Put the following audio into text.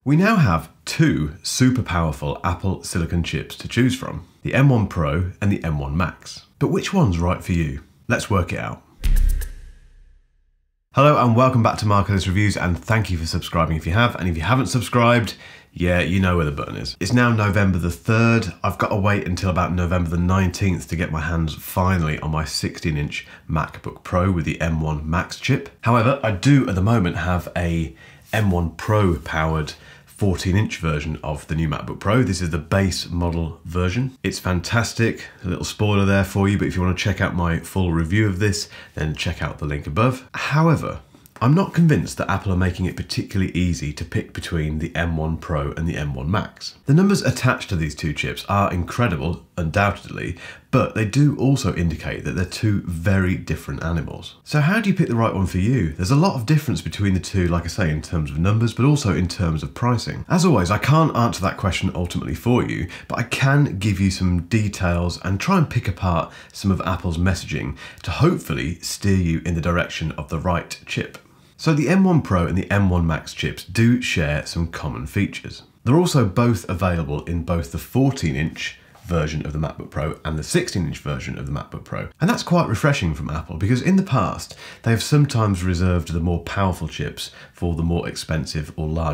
We now have two super powerful Apple silicon chips to choose from, the M1 Pro and the M1 Max. But which one's right for you? Let's work it out. Hello and welcome back to Ellis Reviews, and thank you for subscribing if you have, and if you haven't subscribed, yeah, you know where the button is. It's now November the 3rd. I've got to wait until about November the 19th to get my hands finally on my 16-inch MacBook Pro with the M1 Max chip. However, I do at the moment have a M1 Pro powered 14-inch version of the new MacBook Pro. This is the base model version. It's fantastic. A little spoiler there for you, but if you want to check out my full review of this, then check out the link above. However, I'm not convinced that Apple are making it particularly easy to pick between the M1 Pro and the M1 Max. The numbers attached to these two chips are incredible, undoubtedly, but they do also indicate that they're two very different animals. So how do you pick the right one for you? There's a lot of difference between the two, like I say, in terms of numbers, but also in terms of pricing. As always, I can't answer that question ultimately for you, but I can give you some details and try and pick apart some of Apple's messaging to hopefully steer you in the direction of the right chip. So the M1 Pro and the M1 Max chips do share some common features. They're also both available in both the 14-inch version of the MacBook Pro and the 16-inch version of the MacBook Pro. And that's quite refreshing from Apple, because in the past, they have sometimes reserved the more powerful chips for the more expensive or larger